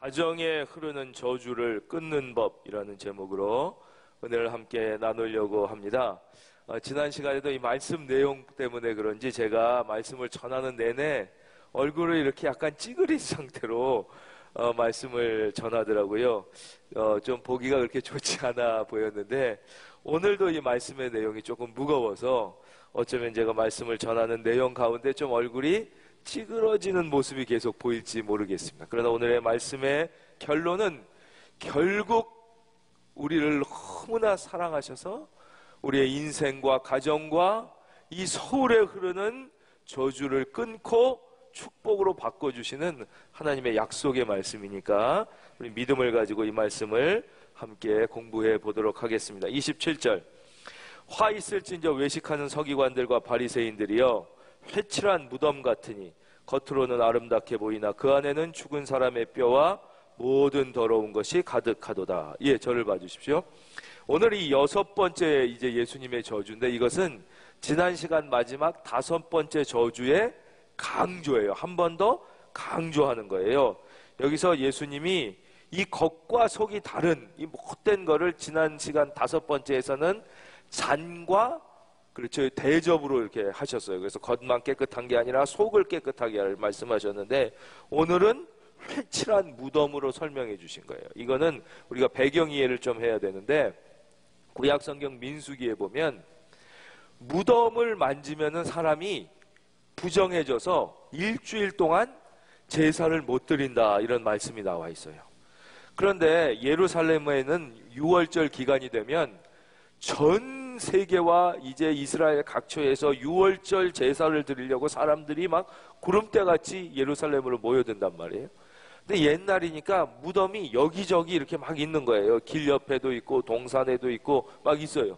가정에 흐르는 저주를 끊는 법이라는 제목으로 은혜를 함께 나누려고 합니다. 지난 시간에도 이 말씀 내용 때문에 그런지 제가 말씀을 전하는 내내 얼굴을 이렇게 약간 찌그린 상태로 말씀을 전하더라고요. 좀 보기가 그렇게 좋지 않아 보였는데 오늘도 이 말씀의 내용이 조금 무거워서 어쩌면 제가 말씀을 전하는 내용 가운데 좀 얼굴이 찌그러지는 모습이 계속 보일지 모르겠습니다. 그러나 오늘의 말씀의 결론은 결국 우리를 너무나 사랑하셔서 우리의 인생과 가정과 이 서울에 흐르는 저주를 끊고 축복으로 바꿔주시는 하나님의 약속의 말씀이니까 우리 믿음을 가지고 이 말씀을 함께 공부해 보도록 하겠습니다. 27절, 화 있을진저 외식하는 서기관들과 바리새인들이여 회칠한 무덤 같으니 겉으로는 아름답게 보이나 그 안에는 죽은 사람의 뼈와 모든 더러운 것이 가득하도다. 예, 저를 봐주십시오. 오늘 이 6번째 이제 예수님의 저주인데 이것은 지난 시간 마지막 5번째 저주의 강조예요. 한 번 더 강조하는 거예요. 여기서 예수님이 이 겉과 속이 다른 이 못된 거를 지난 시간 5번째에서는 잔과 그렇죠. 대접으로 이렇게 하셨어요. 그래서 겉만 깨끗한 게 아니라 속을 깨끗하게 할 말씀하셨는데 오늘은 회칠한 무덤으로 설명해 주신 거예요. 이거는 우리가 배경 이해를 좀 해야 되는데 구약 성경 민수기에 보면 무덤을 만지면은 사람이 부정해져서 일주일 동안 제사를 못 드린다 이런 말씀이 나와 있어요. 그런데 예루살렘에는 6월절 기간이 되면 전 세계와 이제 이스라엘 각처에서 6월절 제사를 드리려고 사람들이 막 구름대같이 예루살렘으로 모여든단 말이에요. 근데 옛날이니까 무덤이 여기저기 이렇게 막 있는 거예요. 길 옆에도 있고 동산에도 있고 막 있어요.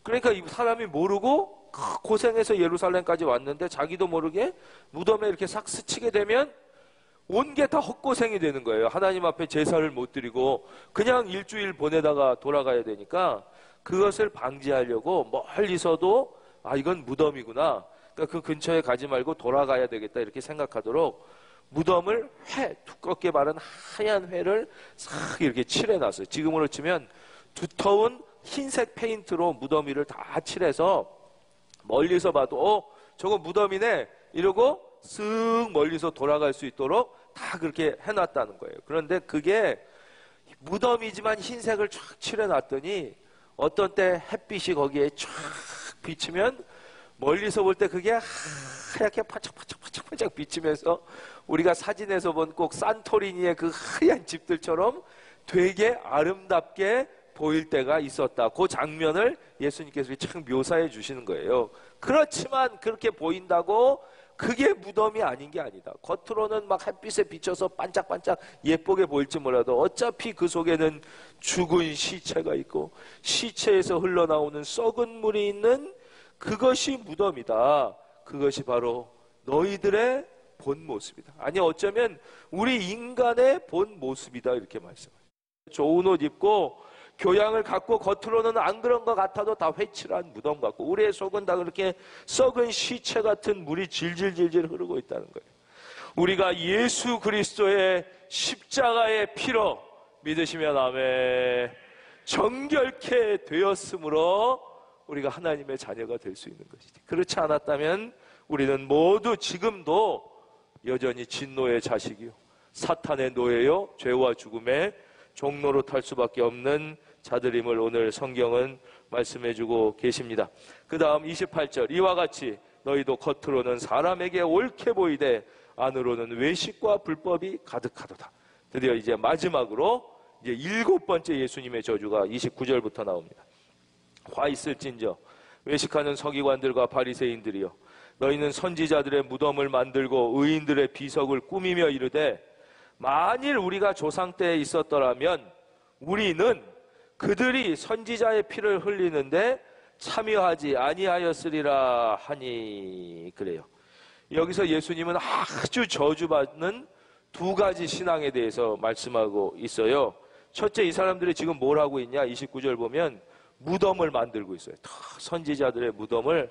그러니까 이 사람이 모르고 고생해서 예루살렘까지 왔는데 자기도 모르게 무덤에 이렇게 싹 스치게 되면 온 게 다 헛고생이 되는 거예요. 하나님 앞에 제사를 못 드리고 그냥 일주일 보내다가 돌아가야 되니까 그것을 방지하려고 멀리서도 이건 무덤이구나. 그러니까 그 근처에 가지 말고 돌아가야 되겠다 이렇게 생각하도록 무덤을 두껍게 마른 하얀 회를 싹 이렇게 칠해놨어요. 지금으로 치면 두터운 흰색 페인트로 무덤 위를 다 칠해서 멀리서 봐도 저거 무덤이네 이러고 쓱 멀리서 돌아갈 수 있도록 다 그렇게 해놨다는 거예요. 그런데 그게 무덤이지만 흰색을 쫙 칠해놨더니 어떤 때 햇빛이 거기에 쫙 비치면 멀리서 볼 때 그게 하얗게 반짝반짝 비치면서 우리가 사진에서 본 꼭 산토리니의 그 하얀 집들처럼 되게 아름답게 보일 때가 있었다. 그 장면을 예수님께서 참 묘사해 주시는 거예요. 그렇지만 그렇게 보인다고 그게 무덤이 아닌 게 아니다. 겉으로는 막 햇빛에 비쳐서 반짝반짝 예쁘게 보일지 몰라도 어차피 그 속에는 죽은 시체가 있고 시체에서 흘러나오는 썩은 물이 있는 그것이 무덤이다. 그것이 바로 너희들의 본 모습이다. 아니 어쩌면 우리 인간의 본 모습이다 이렇게 말씀해요. 좋은 옷 입고 교양을 갖고 겉으로는 안 그런 것 같아도 다 회칠한 무덤 같고 우리의 속은 다 그렇게 썩은 시체 같은 물이 질질질질 흐르고 있다는 거예요. 우리가 예수 그리스도의 십자가의 피로 믿으시면 아멘 정결케 되었으므로 우리가 하나님의 자녀가 될 수 있는 것이지. 그렇지 않았다면 우리는 모두 지금도 여전히 진노의 자식이요 사탄의 노예요 죄와 죽음의 종로로 탈 수밖에 없는 자들임을 오늘 성경은 말씀해주고 계십니다. 그 다음 28절, 이와 같이 너희도 겉으로는 사람에게 옳게 보이되 안으로는 외식과 불법이 가득하도다. 드디어 이제 마지막으로 이제 7번째 예수님의 저주가 29절부터 나옵니다. 화 있을진저 외식하는 서기관들과 바리새인들이여 너희는 선지자들의 무덤을 만들고 의인들의 비석을 꾸미며 이르되 만일 우리가 조상 때에 있었더라면 우리는 그들이 선지자의 피를 흘리는데 참여하지 아니하였으리라 하니 그래요. 여기서 예수님은 아주 저주받는 두 가지 신앙에 대해서 말씀하고 있어요. 첫째, 이 사람들이 지금 뭘 하고 있냐? 29절 보면 무덤을 만들고 있어요. 선지자들의 무덤을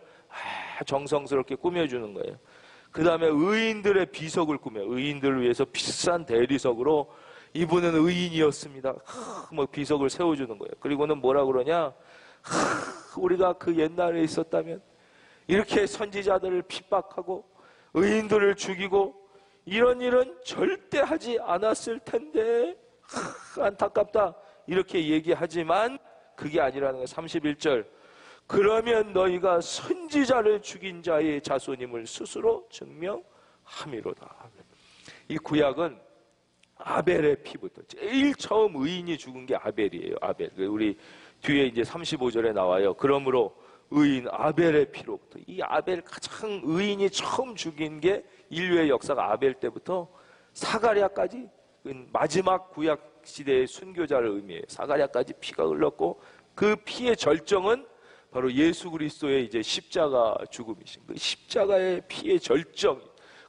정성스럽게 꾸며주는 거예요. 그 다음에 의인들의 비석을 꾸며 의인들을 위해서 비싼 대리석으로 이분은 의인이었습니다. 뭐 비석을 세워주는 거예요. 그리고는 뭐라 그러냐? 우리가 그 옛날에 있었다면 이렇게 선지자들을 핍박하고 의인들을 죽이고 이런 일은 절대 하지 않았을 텐데 안타깝다 이렇게 얘기하지만 그게 아니라는 거예요. 31절 그러면 너희가 선지자를 죽인 자의 자손임을 스스로 증명함이로다. 이 구약은 아벨의 피부터 제일 처음 의인이 죽은 게 아벨이에요. 아벨. 우리 뒤에 이제 35절에 나와요. 그러므로 의인 아벨의 피로부터 이 아벨 가장 의인이 처음 죽인 게 인류의 역사가 아벨 때부터 사가랴까지 마지막 구약 시대의 순교자를 의미해요. 사가랴까지 피가 흘렀고 그 피의 절정은 바로 예수 그리스도의 이제 십자가 죽음이신 그 십자가의 피의 절정.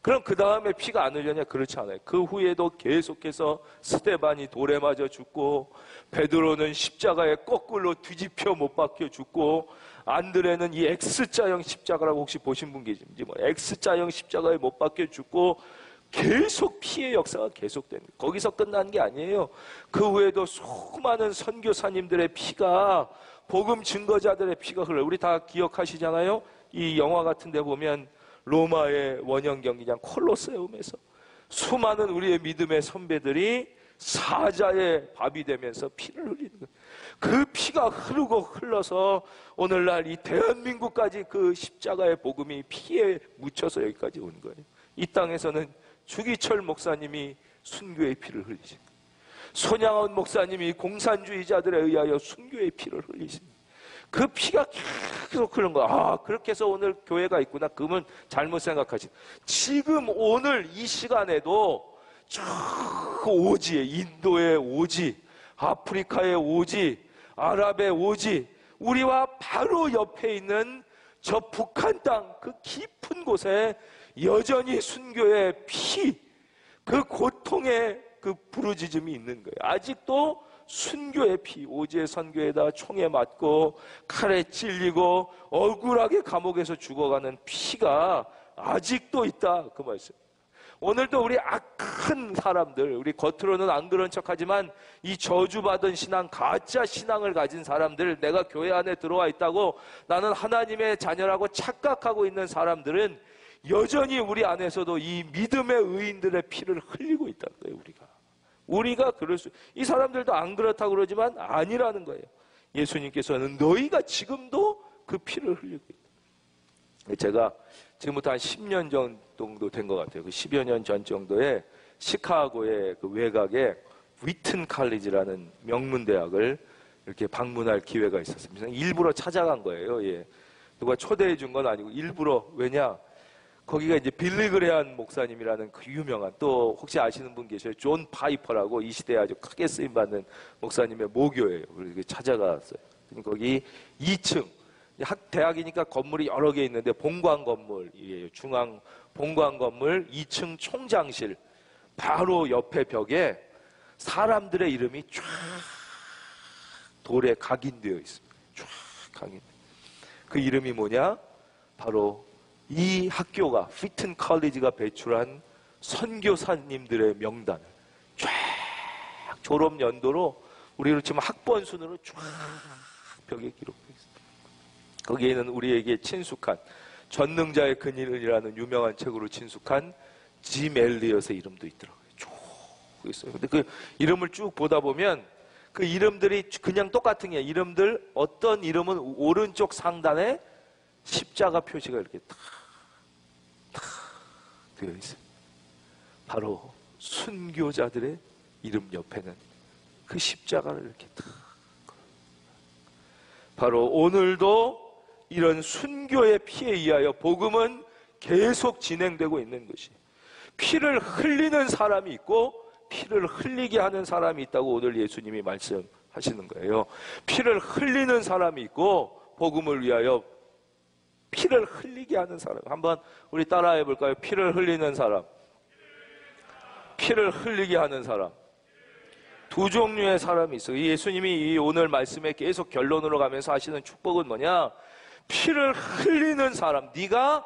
그럼 그 다음에 피가 안 흘렸냐? 그렇지 않아요. 그 후에도 계속해서 스데반이 돌에 맞아 죽고 베드로는 십자가에 거꾸로 뒤집혀 못 박혀 죽고 안드레는 이 X자형 십자가라고 혹시 보신 분 계신지 뭐 X자형 십자가에 못 박혀 죽고 계속 피의 역사가 계속되는 거예요. 거기서 끝난 게 아니에요. 그 후에도 수많은 선교사님들의 피가 복음 증거자들의 피가 흘러요. 우리 다 기억하시잖아요. 이 영화 같은 데 보면 로마의 원형 경기장 콜로세움에서 수많은 우리의 믿음의 선배들이 사자의 밥이 되면서 피를 흘리는 거예요. 그 피가 흐르고 흘러서 오늘날 이 대한민국까지 그 십자가의 복음이 피에 묻혀서 여기까지 온 거예요. 이 땅에서는 주기철 목사님이 순교의 피를 흘리신 거예요. 손양원 목사님이 공산주의자들에 의하여 순교의 피를 흘리신 거예요. 그 피가 계속 흐른 거야. 아, 그렇게 해서 오늘 교회가 있구나. 그러면 잘못 생각하지. 지금 오늘 이 시간에도 저 오지에 인도의 오지, 아프리카의 오지, 아랍의 오지, 우리와 바로 옆에 있는 저 북한 땅 그 깊은 곳에 여전히 순교의 피, 그 고통의 그 부르짖음이 있는 거예요. 아직도 순교의 피, 오지의 선교에다 총에 맞고 칼에 찔리고 억울하게 감옥에서 죽어가는 피가 아직도 있다 그 말씀. 오늘도 우리 악한 사람들, 우리 겉으로는 안 그런 척하지만 이 저주받은 신앙, 가짜 신앙을 가진 사람들, 내가 교회 안에 들어와 있다고 나는 하나님의 자녀라고 착각하고 있는 사람들은 여전히 우리 안에서도 이 믿음의 의인들의 피를 흘리고 있다는 거예요. 우리가 그럴 이 사람들도 안 그렇다고 그러지만 아니라는 거예요. 예수님께서는 너희가 지금도 그 피를 흘리고 있다. 제가 지금부터 한 10년 정도 된 것 같아요. 그 10여 년 전 정도에 시카고의 그 외곽에 위튼 칼리지라는 명문대학을 이렇게 방문할 기회가 있었습니다. 일부러 찾아간 거예요. 예. 누가 초대해 준 건 아니고 일부러. 왜냐? 거기가 이제 빌리 그레한 목사님이라는 그 유명한, 또 혹시 아시는 분 계셔요? 존 파이퍼라고 이 시대에 아주 크게 쓰임받는 목사님의 모교예요. 그래서 찾아갔어요. 거기 2층 대학이니까 건물이 여러 개 있는데 본관 건물이에요. 중앙 본관 건물 2층 총장실 바로 옆에 벽에 사람들의 이름이 쫙 돌에 각인되어 있습니다. 쫙 각인. 그 이름이 뭐냐? 바로 이 학교가 피튼 컬리지가 배출한 선교사님들의 명단을 쫙 졸업 연도로 우리로 치면 학번 순으로 쫙 벽에 기록되어 있습니다. 거기에는 우리에게 친숙한 전능자의 근인이라는 유명한 책으로 친숙한 짐 엘리엇의 이름도 있더라고요. 쭉 있어요. 근데 그 이름을 쭉 보다 보면 그 이름들이 그냥 똑같은 게 이름들 어떤 이름은 오른쪽 상단에 십자가 표시가 이렇게 탁 되어 있어요. 바로 순교자들의 이름 옆에는 그 십자가를 이렇게 탁. 바로 오늘도 이런 순교의 피에 의하여 복음은 계속 진행되고 있는 것이. 피를 흘리는 사람이 있고 피를 흘리게 하는 사람이 있다고 오늘 예수님이 말씀하시는 거예요. 피를 흘리는 사람이 있고 복음을 위하여 피를 흘리게 하는 사람. 한번 우리 따라해 볼까요? 피를 흘리는 사람, 피를 흘리게 하는 사람. 두 종류의 사람이 있어요. 예수님이 이 오늘 말씀에 계속 결론으로 가면서 하시는 축복은 뭐냐? 피를 흘리는 사람. 네가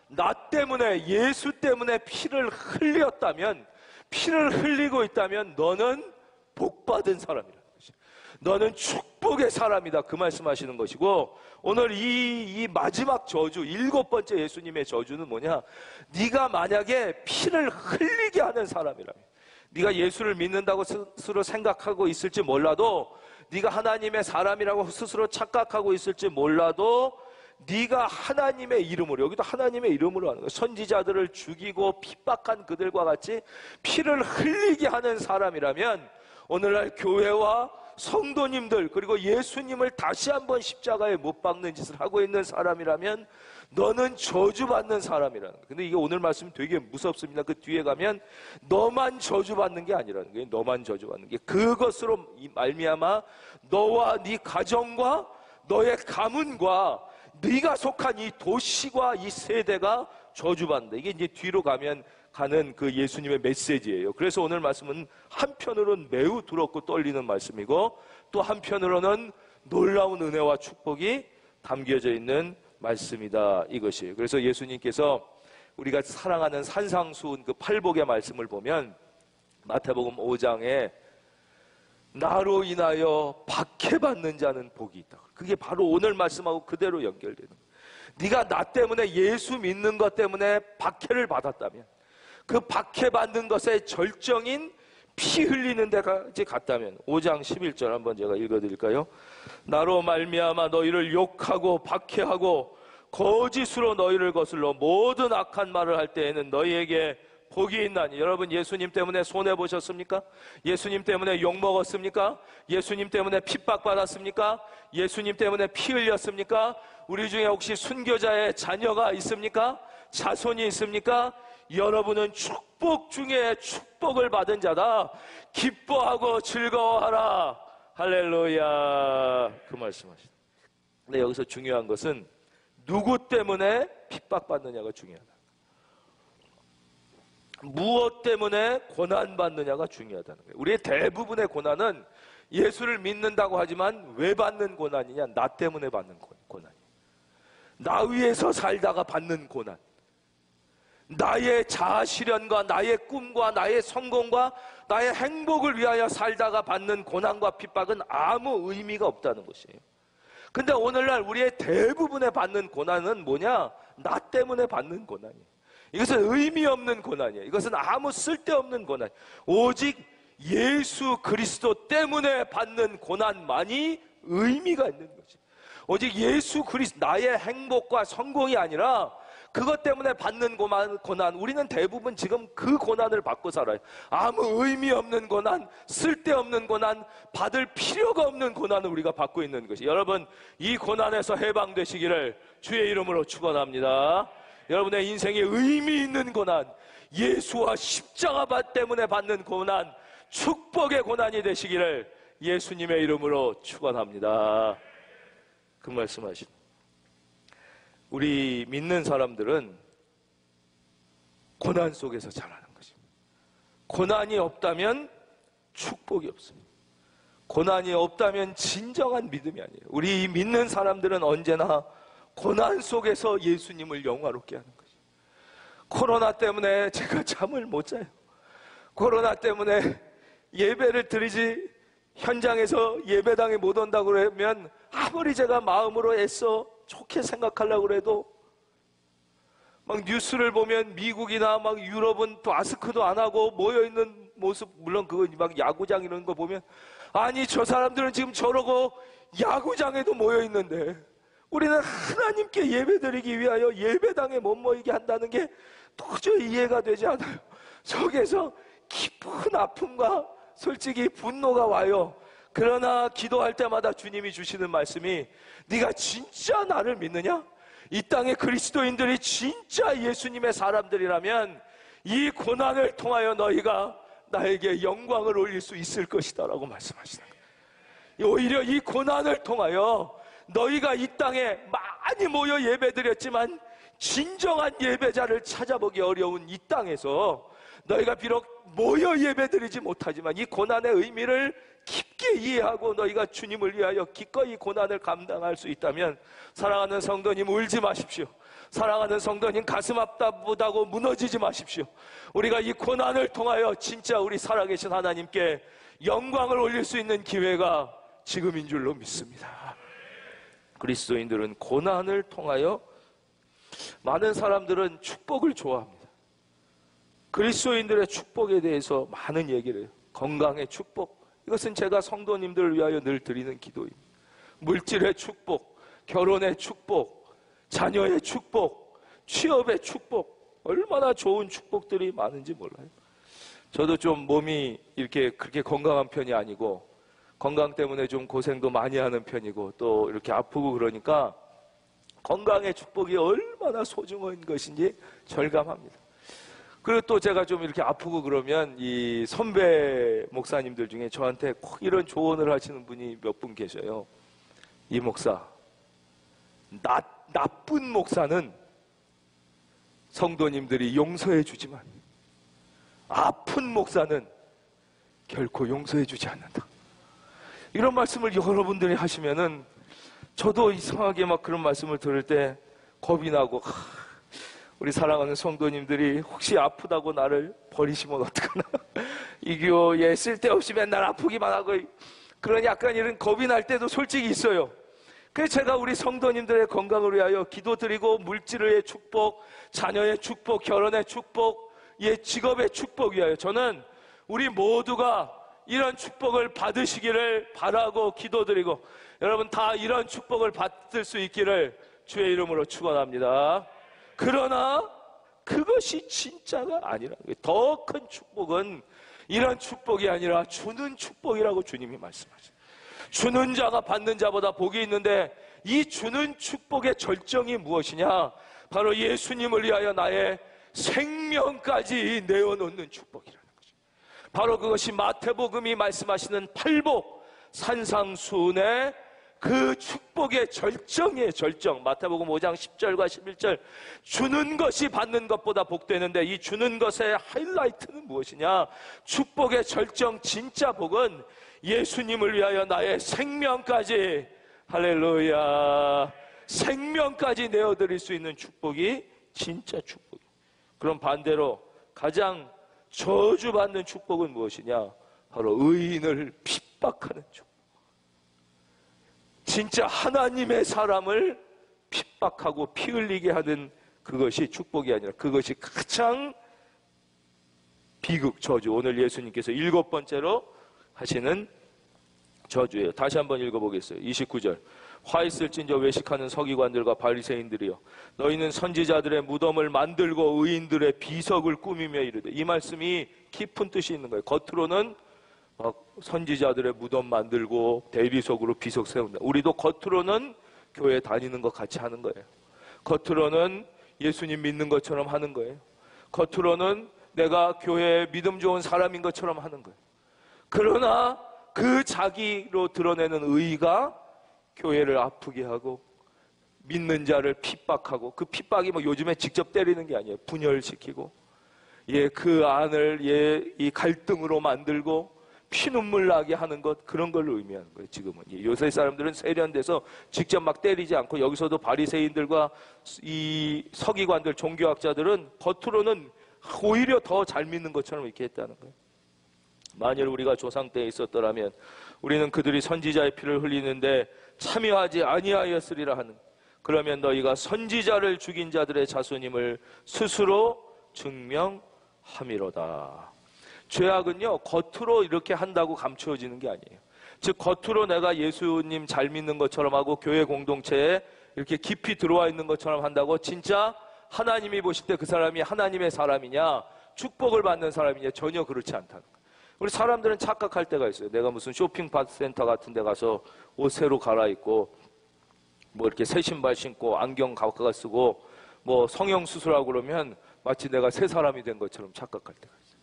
나 때문에, 예수 때문에 피를 흘렸다면, 피를 흘리고 있다면 너는 복받은 사람이라는 것이죠. 너는 축복의 사람이다, 그 말씀하시는 것이고, 오늘 이 마지막 저주, 7번째 예수님의 저주는 뭐냐? 네가 만약에 피를 흘리게 하는 사람이라면, 네가 예수를 믿는다고 스스로 생각하고 있을지 몰라도, 네가 하나님의 사람이라고 스스로 착각하고 있을지 몰라도, 네가 하나님의 이름으로, 여기도 하나님의 이름으로 하는 거예요. 선지자들을 죽이고 핍박한 그들과 같이 피를 흘리게 하는 사람이라면, 오늘날 교회와 성도님들, 그리고 예수님을 다시 한번 십자가에 못 박는 짓을 하고 있는 사람이라면 너는 저주받는 사람이라는 거예요. 근데 이게 오늘 말씀 되게 무섭습니다. 그 뒤에 가면 너만 저주받는 게 아니라는 거예요. 너만 저주받는 게, 그것으로 말미암아 너와 네 가정과 너의 가문과 네가 속한 이 도시와 이 세대가 저주받는다. 이게 이제 뒤로 가면 가는 그 예수님의 메시지예요. 그래서 오늘 말씀은 한편으로는 매우 두렵고 떨리는 말씀이고, 또 한편으로는 놀라운 은혜와 축복이 담겨져 있는 말씀이다, 이것이에요. 그래서 예수님께서 우리가 사랑하는 산상수훈 그 팔복의 말씀을 보면 마태복음 5장에 나로 인하여 박해받는 자는 복이 있다. 그게 바로 오늘 말씀하고 그대로 연결되는 거예요. 네가 나 때문에, 예수 믿는 것 때문에 박해를 받았다면, 그 박해받는 것의 절정인 피 흘리는 데까지 갔다면, 5장 11절 한번 제가 읽어드릴까요? 나로 말미암아 너희를 욕하고 박해하고 거짓으로 너희를 거슬러 모든 악한 말을 할 때에는 너희에게 복이 있나니. 여러분, 예수님 때문에 손해보셨습니까? 예수님 때문에 욕먹었습니까? 예수님 때문에 핍박받았습니까? 예수님 때문에 피 흘렸습니까? 우리 중에 혹시 순교자의 자녀가 있습니까? 자손이 있습니까? 여러분은 축복 중에 축복을 받은 자다. 기뻐하고 즐거워하라. 할렐루야. 그 말씀하시다. 근데 여기서 중요한 것은 누구 때문에 핍박받느냐가 중요하다. 무엇 때문에 고난받느냐가 중요하다는 거예요. 우리의 대부분의 고난은 예수를 믿는다고 하지만 왜 받는 고난이냐? 나 때문에 받는 고난이에요. 나 위에서 살다가 받는 고난. 나의 자아 실현과 나의 꿈과 나의 성공과 나의 행복을 위하여 살다가 받는 고난과 핍박은 아무 의미가 없다는 것이에요. 근데 오늘날 우리의 대부분의 받는 고난은 뭐냐? 나 때문에 받는 고난이에요. 이것은 의미 없는 고난이에요. 이것은 아무 쓸데없는 고난. 오직 예수 그리스도 때문에 받는 고난만이 의미가 있는 거지. 오직 예수 그리스도, 나의 행복과 성공이 아니라 그것 때문에 받는 고난, 우리는 대부분 지금 그 고난을 받고 살아요. 아무 의미 없는 고난, 쓸데없는 고난, 받을 필요가 없는 고난을 우리가 받고 있는 것이. 여러분, 이 고난에서 해방되시기를 주의 이름으로 축원합니다. 여러분의 인생에 의미 있는 고난, 예수와 십자가 때문에 받는 고난, 축복의 고난이 되시기를 예수님의 이름으로 축원합니다. 그 말씀하신, 우리 믿는 사람들은 고난 속에서 자라는 것입니다. 고난이 없다면 축복이 없습니다. 고난이 없다면 진정한 믿음이 아니에요. 우리 믿는 사람들은 언제나 고난 속에서 예수님을 영화롭게 하는 것이에요. 코로나 때문에 제가 잠을 못 자요. 코로나 때문에 예배를 드리지, 현장에서 예배당에 못 온다고 그러면 아무리 제가 마음으로 애써 좋게 생각하려고 해도 막 뉴스를 보면 미국이나 막 유럽은 마스크도 안 하고 모여있는 모습, 물론 그거 막 야구장 이런 거 보면, 아니 저 사람들은 지금 저러고 야구장에도 모여있는데 우리는 하나님께 예배드리기 위하여 예배당에 못 모이게 한다는 게 도저히 이해가 되지 않아요. 속에서 깊은 아픔과 솔직히 분노가 와요. 그러나 기도할 때마다 주님이 주시는 말씀이, 네가 진짜 나를 믿느냐? 이 땅의 그리스도인들이 진짜 예수님의 사람들이라면 이 고난을 통하여 너희가 나에게 영광을 올릴 수 있을 것이다 라고 말씀하시는 거예요. 오히려 이 고난을 통하여 너희가 이 땅에 많이 모여 예배드렸지만 진정한 예배자를 찾아보기 어려운 이 땅에서 너희가 비록 모여 예배드리지 못하지만 이 고난의 의미를 깊게 이해하고 너희가 주님을 위하여 기꺼이 고난을 감당할 수 있다면, 사랑하는 성도님, 울지 마십시오. 사랑하는 성도님, 가슴 아프다고 무너지지 마십시오. 우리가 이 고난을 통하여 진짜 우리 살아계신 하나님께 영광을 올릴 수 있는 기회가 지금인 줄로 믿습니다. 그리스도인들은 고난을 통하여, 많은 사람들은 축복을 좋아합니다. 그리스도인들의 축복에 대해서 많은 얘기를 해요. 건강의 축복, 이것은 제가 성도님들을 위하여 늘 드리는 기도입니다. 물질의 축복, 결혼의 축복, 자녀의 축복, 취업의 축복, 얼마나 좋은 축복들이 많은지 몰라요. 저도 좀 몸이 이렇게 그렇게 건강한 편이 아니고, 건강 때문에 좀 고생도 많이 하는 편이고, 또 이렇게 아프고 그러니까 건강의 축복이 얼마나 소중한 것인지 절감합니다. 그리고 또 제가 좀 이렇게 아프고 그러면 이 선배 목사님들 중에 저한테 꼭 이런 조언을 하시는 분이 몇 분 계셔요. 이 목사, 나쁜 목사는 성도님들이 용서해 주지만 아픈 목사는 결코 용서해 주지 않는다. 이런 말씀을 여러분들이 하시면은 저도 이상하게 막 그런 말씀을 들을 때 겁이 나고, 우리 사랑하는 성도님들이 혹시 아프다고 나를 버리시면 어떡하나. 이 교회에 쓸데없이 맨날 아프기만 하고, 그런 약간 이런 겁이 날 때도 솔직히 있어요. 그래서 제가 우리 성도님들의 건강을 위하여 기도드리고, 물질의 축복, 자녀의 축복, 결혼의 축복, 직업의 축복 위하여 저는 우리 모두가 이런 축복을 받으시기를 바라고 기도드리고, 여러분 다 이런 축복을 받을 수 있기를 주의 이름으로 축원합니다. 그러나 그것이 진짜가 아니라는 거예요. 더 큰 축복은 이런 축복이 아니라 주는 축복이라고 주님이 말씀하세요. 주는 자가 받는 자보다 복이 있는데, 이 주는 축복의 절정이 무엇이냐? 바로 예수님을 위하여 나의 생명까지 내어놓는 축복이라는 거죠. 바로 그것이 마태복음이 말씀하시는 팔복 산상수훈의 그 축복의 절정이에요. 절정. 마태복음 5장 10절과 11절, 주는 것이 받는 것보다 복되는데, 이 주는 것의 하이라이트는 무엇이냐? 축복의 절정, 진짜 복은 예수님을 위하여 나의 생명까지, 할렐루야, 생명까지 내어드릴 수 있는 축복이 진짜 축복이에요. 그럼 반대로 가장 저주받는 축복은 무엇이냐? 바로 의인을 핍박하는 축복. 진짜 하나님의 사람을 핍박하고 피 흘리게 하는 그것이 축복이 아니라 그것이 가장 비극, 저주. 오늘 예수님께서 7번째로 하시는 저주예요. 다시 한번 읽어보겠어요. 29절. 화 있을진저 외식하는 서기관들과 바리새인들이여, 너희는 선지자들의 무덤을 만들고 의인들의 비석을 꾸미며 이르되. 이 말씀이 깊은 뜻이 있는 거예요. 겉으로는 막 선지자들의 무덤 만들고 대리석으로 비석 세운다. 우리도 겉으로는 교회 다니는 것 같이 하는 거예요. 겉으로는 예수님 믿는 것처럼 하는 거예요. 겉으로는 내가 교회에 믿음 좋은 사람인 것처럼 하는 거예요. 그러나 그 자기로 드러내는 의의가 교회를 아프게 하고 믿는 자를 핍박하고, 그 핍박이 뭐 요즘에 직접 때리는 게 아니에요. 분열시키고, 그 안을 이 갈등으로 만들고 피눈물 나게 하는 것, 그런 걸 의미하는 거예요. 지금은 요새 사람들은 세련돼서 직접 막 때리지 않고, 여기서도 바리새인들과 이 서기관들, 종교학자들은 겉으로는 오히려 더 잘 믿는 것처럼 이렇게 했다는 거예요. 만일 우리가 조상 때에 있었더라면 우리는 그들이 선지자의 피를 흘리는데 참여하지 아니하였으리라 하는, 그러면 너희가 선지자를 죽인 자들의 자손임을 스스로 증명함이로다. 죄악은요, 겉으로 이렇게 한다고 감추어지는 게 아니에요. 즉, 겉으로 내가 예수님 잘 믿는 것처럼 하고 교회 공동체에 이렇게 깊이 들어와 있는 것처럼 한다고 진짜 하나님이 보실 때 그 사람이 하나님의 사람이냐, 축복을 받는 사람이냐, 전혀 그렇지 않다는 거예요. 우리 사람들은 착각할 때가 있어요. 내가 무슨 쇼핑센터 같은 데 가서 옷 새로 갈아입고 뭐 이렇게 새 신발 신고 안경 가까 쓰고 뭐 성형수술하고 그러면 마치 내가 새 사람이 된 것처럼 착각할 때가 있어요.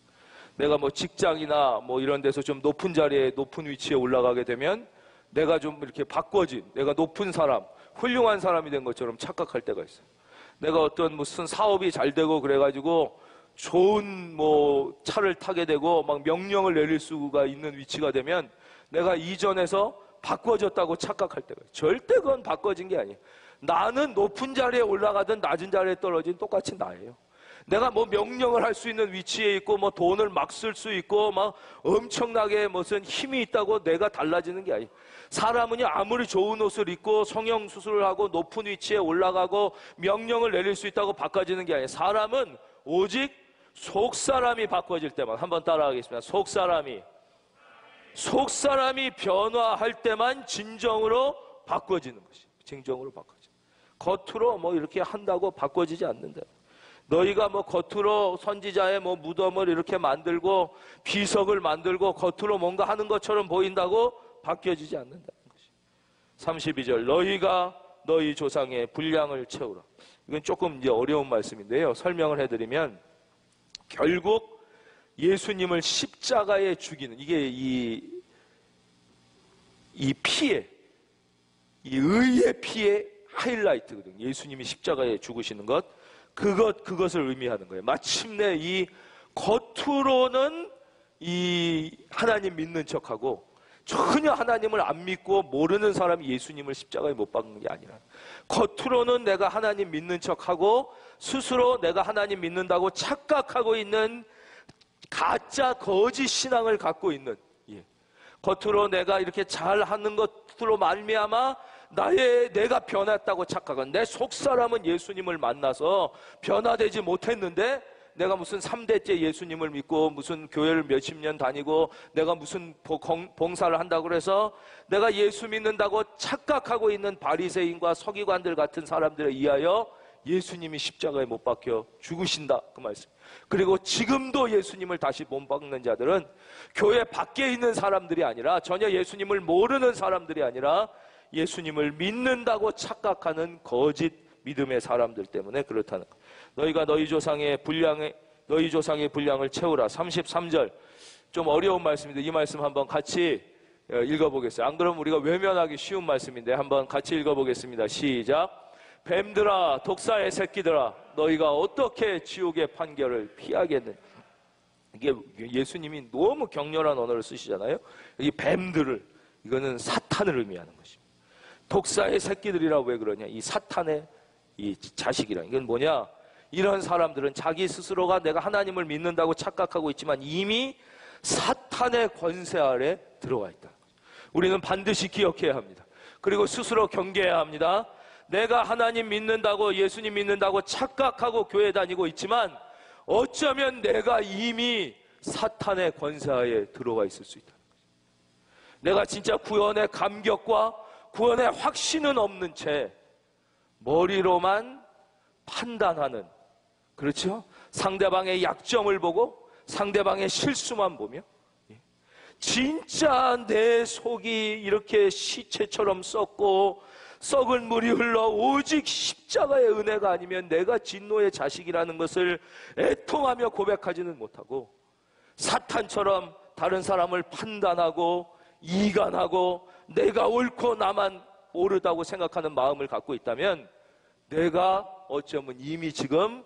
내가 뭐 직장이나 뭐 이런 데서 좀 높은 자리에, 높은 위치에 올라가게 되면 내가 좀 이렇게 바꿔진, 내가 높은 사람, 훌륭한 사람이 된 것처럼 착각할 때가 있어요. 내가 어떤 무슨 사업이 잘 되고 그래가지고 좋은 뭐 차를 타게 되고 막 명령을 내릴 수가 있는 위치가 되면 내가 이전에서 바꿔졌다고 착각할 때가 있어요. 절대 그건 바꿔진 게 아니에요. 나는 높은 자리에 올라가든 낮은 자리에 떨어진 똑같이 나예요. 내가 뭐 명령을 할 수 있는 위치에 있고 뭐 돈을 막 쓸 수 있고 막 엄청나게 무슨 힘이 있다고 내가 달라지는 게 아니에요. 사람은요, 아무리 좋은 옷을 입고 성형수술을 하고 높은 위치에 올라가고 명령을 내릴 수 있다고 바꿔지는 게 아니에요. 사람은 오직 속사람이 바꿔질 때만, 한번 따라하겠습니다. 속사람이 변화할 때만 진정으로 바꿔지는 것이, 진정으로 바꿔져. 겉으로 뭐 이렇게 한다고 바꿔지지 않는다. 너희가 뭐 겉으로 선지자의 뭐 무덤을 이렇게 만들고 비석을 만들고 겉으로 뭔가 하는 것처럼 보인다고 바뀌어지지 않는다는 것이. 32절, 너희가 너희 조상의 분량을 채우라. 이건 조금 이제 어려운 말씀인데요. 설명을 해드리면, 결국 예수님을 십자가에 죽이는, 이게 이 피해, 이 의의 피해 하이라이트거든요. 예수님이 십자가에 죽으시는 것, 그것을 의미하는 거예요. 마침내 이 겉으로는 이 하나님 믿는 척하고 전혀 하나님을 안 믿고 모르는 사람이 예수님을 십자가에 못 박는 게 아니라, 겉으로는 내가 하나님 믿는 척하고 스스로 내가 하나님 믿는다고 착각하고 있는 가짜 거짓 신앙을 갖고 있는, 겉으로 내가 이렇게 잘하는 것으로 말미암아 내가 변했다고 착각한, 내 속사람은 예수님을 만나서 변화되지 못했는데 내가 무슨 3대째 예수님을 믿고 무슨 교회를 몇십 년 다니고 내가 무슨 봉사를 한다고 해서 내가 예수 믿는다고 착각하고 있는 바리새인과 서기관들 같은 사람들에 의하여 예수님이 십자가에 못 박혀 죽으신다, 그 말씀. 그리고 지금도 예수님을 다시 못 박는 자들은 교회 밖에 있는 사람들이 아니라, 전혀 예수님을 모르는 사람들이 아니라 예수님을 믿는다고 착각하는 거짓 믿음의 사람들 때문에 그렇다는 것. 너희가 너희 조상의 분량을 채우라. 33절, 좀 어려운 말씀인데 이 말씀 한번 같이 읽어보겠어요. 안 그러면 우리가 외면하기 쉬운 말씀인데 한번 같이 읽어보겠습니다. 시작. 뱀들아, 독사의 새끼들아, 너희가 어떻게 지옥의 판결을 피하겠느냐. 이게 예수님이 너무 격렬한 언어를 쓰시잖아요. 이 뱀들을, 이거는 사탄을 의미하는 것입니다. 독사의 새끼들이라고 왜 그러냐, 이 사탄의 이 자식이라. 이건 뭐냐, 이런 사람들은 자기 스스로가 내가 하나님을 믿는다고 착각하고 있지만 이미 사탄의 권세 아래 들어와 있다. 우리는 반드시 기억해야 합니다. 그리고 스스로 경계해야 합니다. 내가 하나님 믿는다고, 예수님 믿는다고 착각하고 교회 다니고 있지만 어쩌면 내가 이미 사탄의 권세하에 들어와 있을 수 있다. 내가 진짜 구원의 감격과 구원의 확신은 없는 채 머리로만 판단하는, 그렇죠? 상대방의 약점을 보고 상대방의 실수만 보며 진짜 내 속이 이렇게 시체처럼 썩고 썩은 물이 흘러 오직 십자가의 은혜가 아니면 내가 진노의 자식이라는 것을 애통하며 고백하지는 못하고 사탄처럼 다른 사람을 판단하고 이간하고 내가 옳고 나만 옳다고 생각하는 마음을 갖고 있다면 내가 어쩌면 이미 지금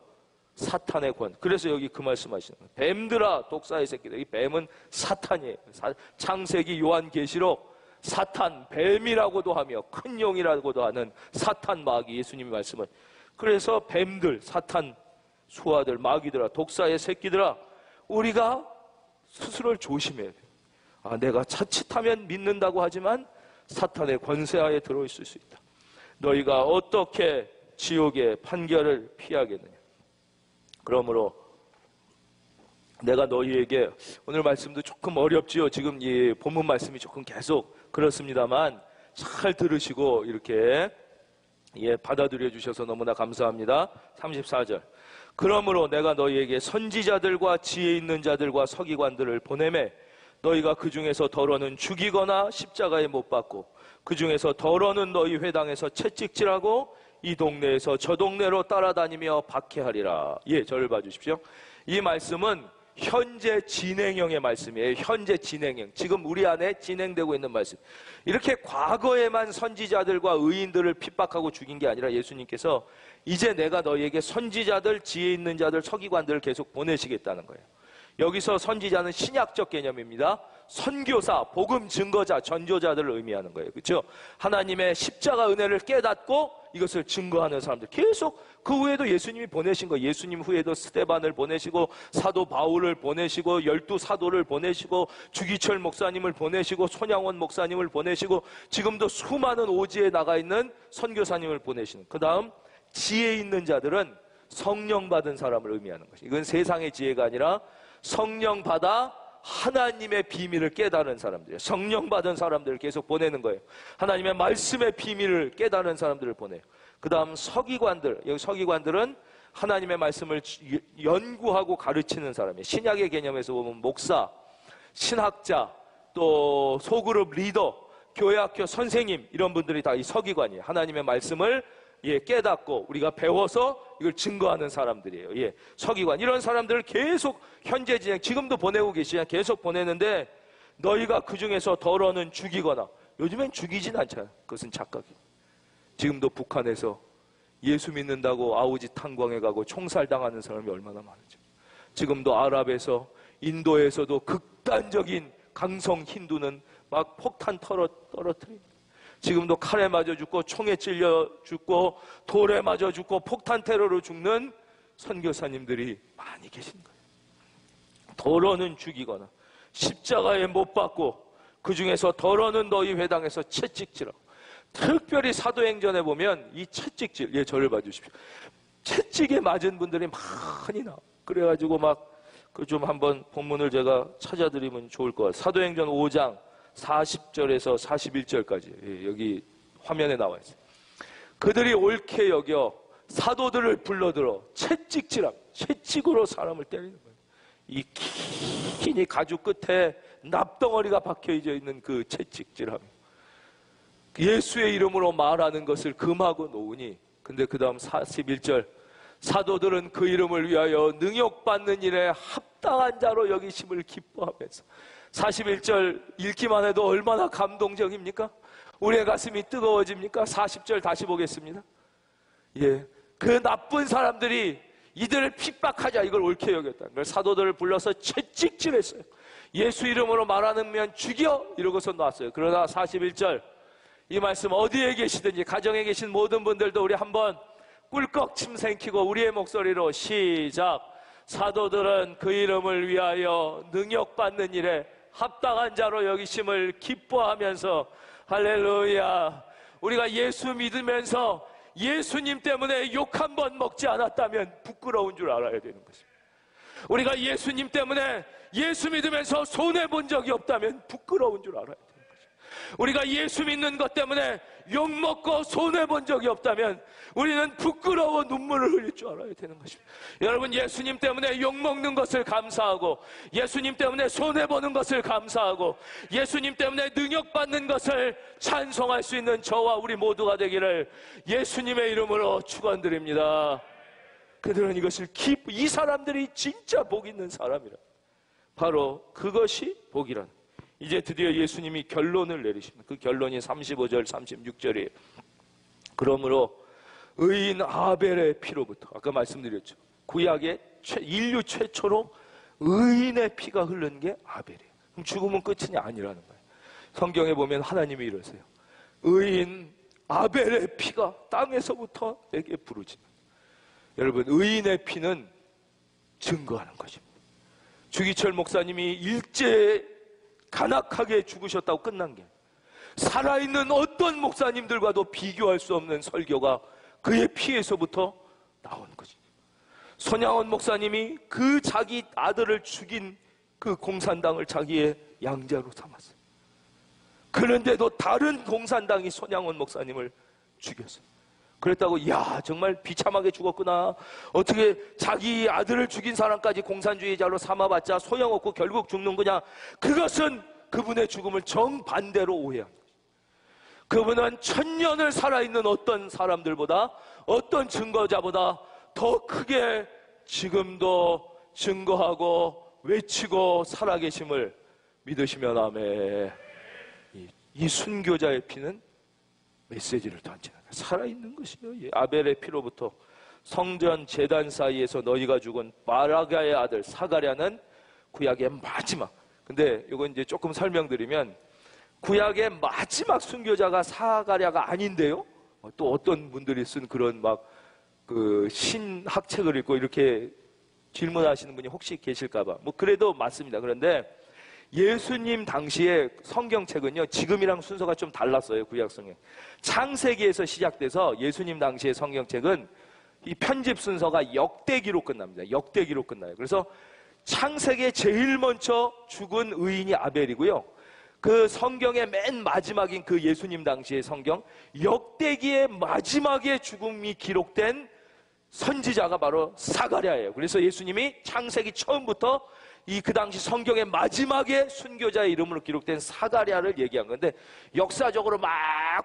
사탄의 권. 그래서 여기 그 말씀하시는 거예요. 뱀들아, 독사의 새끼들. 이 뱀은 사탄이에요. 창세기, 요한계시록 사탄, 뱀이라고도 하며 큰 용이라고도 하는 사탄 마귀, 예수님이 말씀을. 그래서 뱀들, 사탄 수하들, 마귀들아, 독사의 새끼들아, 우리가 스스로를 조심해야 돼요. 아, 내가 자칫하면 믿는다고 하지만 사탄의 권세하에 들어있을 수 있다. 너희가 어떻게 지옥의 판결을 피하겠느냐. 그러므로 내가 너희에게, 오늘 말씀도 조금 어렵지요. 지금 이 본문 말씀이 조금 계속 그렇습니다만 잘 들으시고 이렇게 받아들여 주셔서 너무나 감사합니다. 34절. 그러므로 내가 너희에게 선지자들과 지혜 있는 자들과 서기관들을 보내매 너희가 그 중에서 덜어는 죽이거나 십자가에 못 박고 그 중에서 덜어는 너희 회당에서 채찍질하고 이 동네에서 저 동네로 따라다니며 박해하리라. 저를 봐주십시오. 이 말씀은 현재 진행형의 말씀이에요. 현재 진행형. 지금 우리 안에 진행되고 있는 말씀. 이렇게 과거에만 선지자들과 의인들을 핍박하고 죽인 게 아니라 예수님께서 이제 내가 너희에게 선지자들, 지혜 있는 자들, 서기관들을 계속 보내시겠다는 거예요. 여기서 선지자는 신약적 개념입니다. 선교사, 복음 증거자, 전조자들을 의미하는 거예요. 그렇죠? 하나님의 십자가 은혜를 깨닫고 이것을 증거하는 사람들. 계속 그 후에도 예수님이 보내신 거예요. 예수님 후에도 스데반을 보내시고 사도 바울을 보내시고 12사도를 보내시고 주기철 목사님을 보내시고 손양원 목사님을 보내시고 지금도 수많은 오지에 나가 있는 선교사님을 보내시는. 그 다음 지혜 있는 자들은 성령 받은 사람을 의미하는 것이죠. 이건 세상의 지혜가 아니라 성령 받아 하나님의 비밀을 깨달은 사람들이에요. 성령 받은 사람들을 계속 보내는 거예요. 하나님의 말씀의 비밀을 깨달은 사람들을 보내요. 그 다음 서기관들, 여기 서기관들은 하나님의 말씀을 연구하고 가르치는 사람이에요. 신약의 개념에서 보면 목사, 신학자, 또 소그룹 리더, 교회학교 선생님, 이런 분들이 다 이 서기관이에요. 하나님의 말씀을 깨닫고 우리가 배워서 이걸 증거하는 사람들이에요. 서기관. 이런 사람들을 계속 현재 진행, 지금도 보내고 계시냐, 계속 보내는데 너희가 그 중에서 덜어는 죽이거나, 요즘엔 죽이진 않잖아요. 그것은 착각이에요. 지금도 북한에서 예수 믿는다고 아우지 탄광에 가고 총살당하는 사람이 얼마나 많은지. 지금도 아랍에서, 인도에서도 극단적인 강성 힌두는 막 폭탄 떨어뜨립니다. 지금도 칼에 맞아 죽고 총에 찔려 죽고 돌에 맞아 죽고 폭탄 테러로 죽는 선교사님들이 많이 계신 거예요. 덜어는 죽이거나 십자가에 못 박고 그 중에서 덜어는 너희 회당에서 채찍질하고. 특별히 사도행전에 보면 이 채찍질, 저를 봐주십시오. 채찍에 맞은 분들이 많이 나와. 그래가지고 막 그 좀 한번 본문을 제가 찾아드리면 좋을 것 같아요. 사도행전 5장 40절에서 41절까지 여기 화면에 나와 있어요. 그들이 옳게 여겨 사도들을 불러들어 채찍으로 사람을 때리는 거예요. 이 긴 가죽 끝에 납덩어리가 박혀져 있는 그 채찍질함. 예수의 이름으로 말하는 것을 금하고 놓으니. 근데 그 다음 41절, 사도들은 그 이름을 위하여 능욕받는 일에 합당한 자로 여기심을 기뻐하면서. 41절 읽기만 해도 얼마나 감동적입니까? 우리의 가슴이 뜨거워집니까? 40절 다시 보겠습니다. 그 나쁜 사람들이 이들을 핍박하자, 이걸 옳게 여겼다. 사도들을 불러서 채찍질했어요. 예수 이름으로 말하면 죽여, 이러고서 놨어요. 그러나 41절, 이 말씀 어디에 계시든지 가정에 계신 모든 분들도 우리 한번 꿀꺽 침 생기고 우리의 목소리로 시작. 사도들은 그 이름을 위하여 능욕받는 일에 합당한 자로 여기심을 기뻐하면서. 할렐루야. 우리가 예수 믿으면서 예수님 때문에 욕 한 번 먹지 않았다면 부끄러운 줄 알아야 되는 것입니다. 우리가 예수님 때문에 예수 믿으면서 손해본 적이 없다면 부끄러운 줄 알아야 되는 것입니다. 우리가 예수 믿는 것 때문에 욕먹고 손해본 적이 없다면 우리는 부끄러워 눈물을 흘릴 줄 알아야 되는 것입니다. 여러분, 예수님 때문에 욕먹는 것을 감사하고, 예수님 때문에 손해보는 것을 감사하고, 예수님 때문에 능욕받는 것을 찬송할 수 있는 저와 우리 모두가 되기를 예수님의 이름으로 축원드립니다. 그들은 이것을 이 사람들이 진짜 복 있는 사람이라. 바로 그것이 복이라는. 이제 드디어 예수님이 결론을 내리십니다. 그 결론이 35절 36절이에요. 그러므로 의인 아벨의 피로부터, 아까 말씀드렸죠. 구약의 인류 최초로 의인의 피가 흐른 게 아벨이에요. 그럼 죽으면 끝이 아니라는 거예요. 성경에 보면 하나님이 이러세요. 의인 아벨의 피가 땅에서부터 내게 부르짖는. 여러분, 의인의 피는 증거하는 것입니다. 주기철 목사님이 일제에 간악하게 죽으셨다고 끝난 게, 살아있는 어떤 목사님들과도 비교할 수 없는 설교가 그의 피에서부터 나온 거지. 손양원 목사님이 그 자기 아들을 죽인 그 공산당을 자기의 양자로 삼았어요. 그런데도 다른 공산당이 손양원 목사님을 죽였어요. 그랬다고, 야, 정말 비참하게 죽었구나. 어떻게 자기 아들을 죽인 사람까지 공산주의자로 삼아봤자 소용없고 결국 죽는구나. 그것은 그분의 죽음을 정반대로 오해합니다. 그분은 천년을 살아있는 어떤 사람들보다, 어떤 증거자보다 더 크게 지금도 증거하고 외치고 살아계심을 믿으시면 아멘. 이 순교자의 피는 메시지를 던지는, 살아있는 것이요. 아벨의 피로부터 성전 제단 사이에서 너희가 죽은 마라가의 아들 사가랴는 구약의 마지막. 근데 이거 이제 조금 설명드리면 구약의 마지막 순교자가 사가랴가 아닌데요? 또 어떤 분들이 쓴 그런 막 그 신학책을 읽고 이렇게 질문하시는 분이 혹시 계실까봐. 뭐 그래도 맞습니다. 그런데 예수님 당시의 성경책은요, 지금이랑 순서가 좀 달랐어요. 구약성경. 창세기에서 시작돼서 예수님 당시의 성경책은 이 편집 순서가 역대기로 끝납니다. 역대기로 끝나요. 그래서 창세기에 제일 먼저 죽은 의인이 아벨이고요. 그 성경의 맨 마지막인 그 예수님 당시의 성경, 역대기의 마지막에 죽음이 기록된 선지자가 바로 사가랴예요. 그래서 예수님이 창세기 처음부터 그 당시 성경의 마지막에 순교자의 이름으로 기록된 사가랴를 얘기한 건데, 역사적으로 막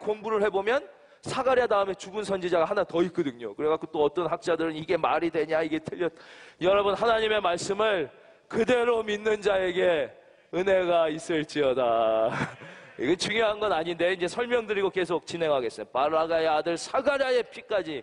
공부를 해보면 사가랴 다음에 죽은 선지자가 하나 더 있거든요. 그래갖고 또 어떤 학자들은 이게 말이 되냐, 이게 틀렸. 여러분, 하나님의 말씀을 그대로 믿는 자에게 은혜가 있을지어다. 이게 중요한 건 아닌데 이제 설명드리고 계속 진행하겠어요. 바라가의 아들 사가랴의 피까지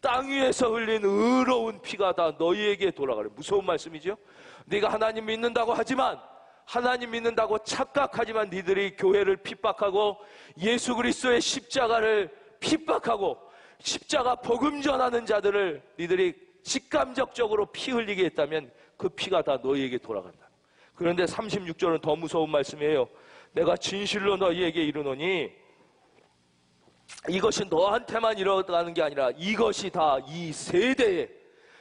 땅 위에서 흘린 의로운 피가 다 너희에게 돌아가래. 무서운 말씀이죠. 네가 하나님 믿는다고 하지만, 하나님 믿는다고 착각하지만 니들이 교회를 핍박하고 예수 그리스도의 십자가를 핍박하고 십자가 복음 전하는 자들을 니들이 직감적적으로 피 흘리게 했다면 그 피가 다 너희에게 돌아간다. 그런데 36절은 더 무서운 말씀이에요. 내가 진실로 너희에게 이르노니 이것이 너한테만 일어나는 게 아니라 이것이 다 이 세대에,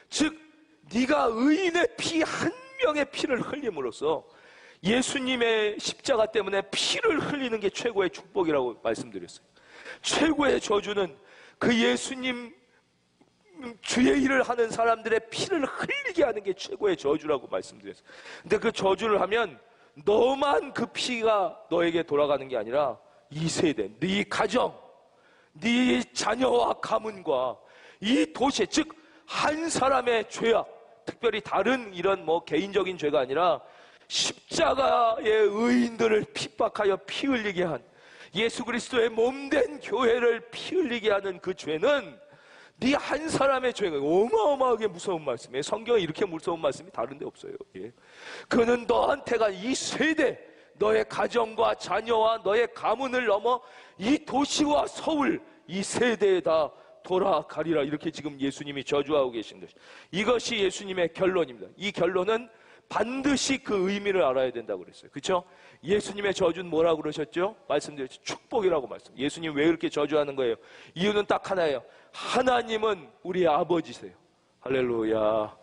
즉 네가 의인의 피 한 명의 피를 흘림으로써 예수님의 십자가 때문에 피를 흘리는 게 최고의 축복이라고 말씀드렸어요. 최고의 저주는 그 예수님 주의 일을 하는 사람들의 피를 흘리게 하는 게 최고의 저주라고 말씀드렸어요. 근데 그 저주를 하면 너만 그 피가 너에게 돌아가는 게 아니라 이 세대, 네 가정, 네 자녀와 가문과 이 도시, 즉 한 사람의 죄악, 특별히 다른 이런 뭐 개인적인 죄가 아니라 십자가의 의인들을 핍박하여 피 흘리게 한, 예수 그리스도의 몸된 교회를 피 흘리게 하는 그 죄는 네 한 사람의 죄가 어마어마하게 무서운 말씀이에요. 성경에 이렇게 무서운 말씀이 다른 데 없어요. 예. 그는 너한테가 이 세대, 너의 가정과 자녀와 너의 가문을 넘어 이 도시와 서울, 이 세대에 다 돌아가리라. 이렇게 지금 예수님이 저주하고 계신 것이, 이것이 예수님의 결론입니다. 이 결론은 반드시 그 의미를 알아야 된다고 그랬어요. 그렇죠? 예수님의 저주는 뭐라고 그러셨죠? 말씀드렸죠. 축복이라고 말씀. 예수님 왜 이렇게 저주하는 거예요? 이유는 딱 하나예요. 하나님은 우리의 아버지세요. 할렐루야.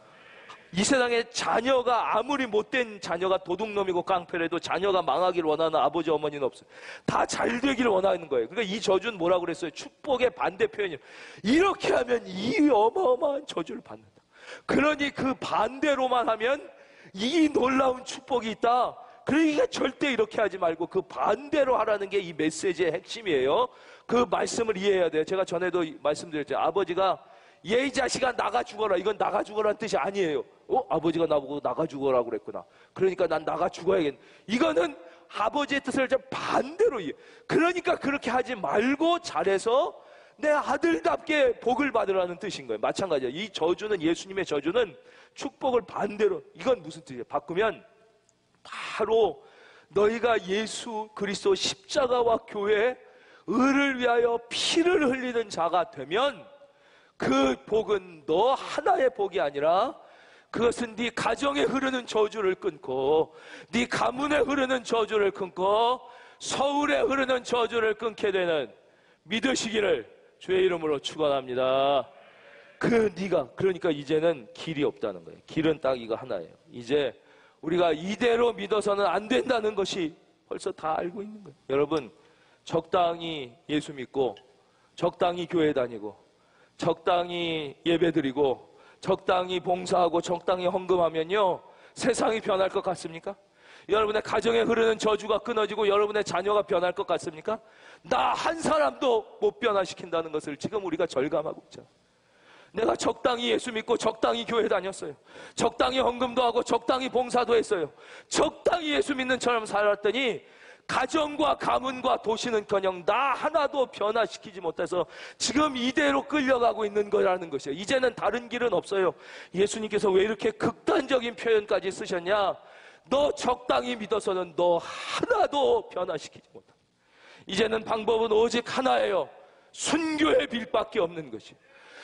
이 세상에 자녀가 아무리 못된 자녀가 도둑놈이고 깡패라도 자녀가 망하기를 원하는 아버지 어머니는 없어요. 다 잘 되기를 원하는 거예요. 그러니까 이 저주는 뭐라고 그랬어요? 축복의 반대 표현이에요. 이렇게 하면 이 어마어마한 저주를 받는다. 그러니 그 반대로만 하면 이 놀라운 축복이 있다. 그러니까 절대 이렇게 하지 말고 그 반대로 하라는 게 이 메시지의 핵심이에요. 그 말씀을 이해해야 돼요. 제가 전에도 말씀드렸죠. 아버지가 얘 이 자식아 나가 죽어라. 이건 나가 죽어라는 뜻이 아니에요. 아버지가 나보고 나가 죽어라 그랬구나. 그러니까 난 나가 죽어야겠네. 이거는 아버지의 뜻을 좀 반대로 이해. 그러니까 그렇게 하지 말고 잘해서 내 아들답게 복을 받으라는 뜻인 거예요. 마찬가지예요. 이 저주는, 예수님의 저주는 축복을 반대로, 이건 무슨 뜻이에요? 바꾸면 바로 너희가 예수 그리스도 십자가와 교회의 의를 위하여 피를 흘리는 자가 되면 그 복은 너 하나의 복이 아니라 그것은 네 가정에 흐르는 저주를 끊고, 네 가문에 흐르는 저주를 끊고, 서울에 흐르는 저주를 끊게 되는, 믿으시기를 주의 이름으로 축원합니다. 그러니까 이제는 길이 없다는 거예요. 길은 딱 이거 하나예요. 이제 우리가 이대로 믿어서는 안 된다는 것이 벌써 다 알고 있는 거예요. 여러분, 적당히 예수 믿고 적당히 교회 다니고 적당히 예배드리고 적당히 봉사하고 적당히 헌금하면요, 세상이 변할 것 같습니까? 여러분의 가정에 흐르는 저주가 끊어지고 여러분의 자녀가 변할 것 같습니까? 나 한 사람도 못 변화시킨다는 것을 지금 우리가 절감하고 있잖아요. 내가 적당히 예수 믿고 적당히 교회 다녔어요. 적당히 헌금도 하고 적당히 봉사도 했어요. 적당히 예수 믿는 처럼 살았더니 가정과 가문과 도시는커녕 나 하나도 변화시키지 못해서 지금 이대로 끌려가고 있는 거라는 것이에요. 이제는 다른 길은 없어요. 예수님께서 왜 이렇게 극단적인 표현까지 쓰셨냐? 너 적당히 믿어서는 너 하나도 변화시키지 못한다. 이제는 방법은 오직 하나예요. 순교의 길밖에 없는 것이.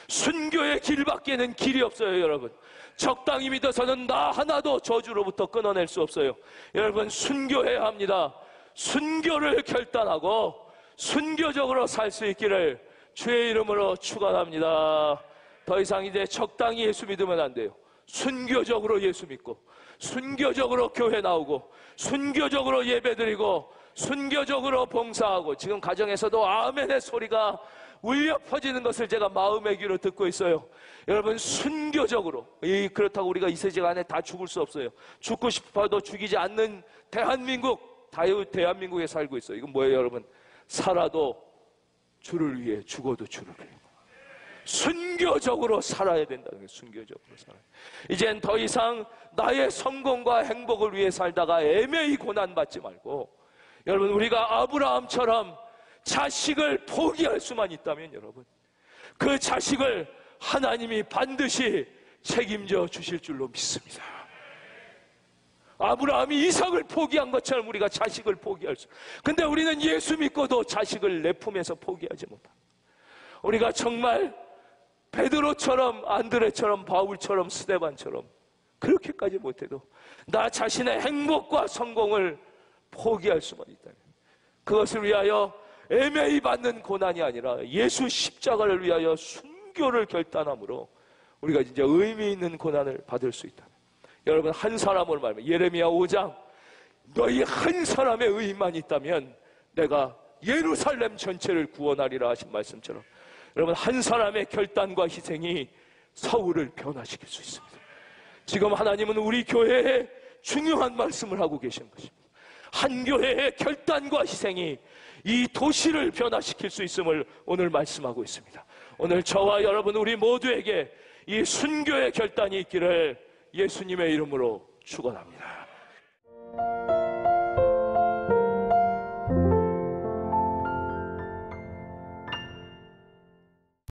순교의 길밖에는 길이 없어요, 여러분. 적당히 믿어서는 나 하나도 저주로부터 끊어낼 수 없어요. 여러분, 순교해야 합니다. 순교를 결단하고 순교적으로 살 수 있기를 주의 이름으로 축원합니다. 더 이상 이제 적당히 예수 믿으면 안 돼요. 순교적으로 예수 믿고, 순교적으로 교회 나오고, 순교적으로 예배드리고, 순교적으로 봉사하고. 지금 가정에서도 아멘의 소리가 울려 퍼지는 것을 제가 마음의 귀로 듣고 있어요. 여러분, 순교적으로. 그렇다고 우리가 이 세상 안에 다 죽을 수 없어요. 죽고 싶어도 죽이지 않는 대한민국, 대한민국에 살고 있어요. 이건 뭐예요, 여러분? 살아도 주를 위해, 죽어도 주를 위해. 순교적으로 살아야 된다는 게, 순교적으로 살아야. 이젠 더 이상 나의 성공과 행복을 위해 살다가 애매히 고난받지 말고, 여러분, 우리가 아브라함처럼 자식을 포기할 수만 있다면, 여러분, 그 자식을 하나님이 반드시 책임져 주실 줄로 믿습니다. 아브라함이 이삭을 포기한 것처럼 우리가 자식을 포기할 수. 근데 우리는 예수 믿고도 자식을 내 품에서 포기하지 못합니다. 우리가 정말 베드로처럼, 안드레처럼, 바울처럼, 스데반처럼 그렇게까지 못해도 나 자신의 행복과 성공을 포기할 수만 있다면, 그것을 위하여 애매히 받는 고난이 아니라 예수 십자가를 위하여 순교를 결단함으로 우리가 진짜 의미 있는 고난을 받을 수 있다. 여러분, 한 사람으로 말하면 예레미야 5장, 너희 한 사람의 의만 있다면 내가 예루살렘 전체를 구원하리라 하신 말씀처럼, 여러분, 한 사람의 결단과 희생이 서울을 변화시킬 수 있습니다. 지금 하나님은 우리 교회에 중요한 말씀을 하고 계신 것입니다. 한 교회의 결단과 희생이 이 도시를 변화시킬 수 있음을 오늘 말씀하고 있습니다. 오늘 저와 여러분 우리 모두에게 이 순교의 결단이 있기를 예수님의 이름으로 축원합니다.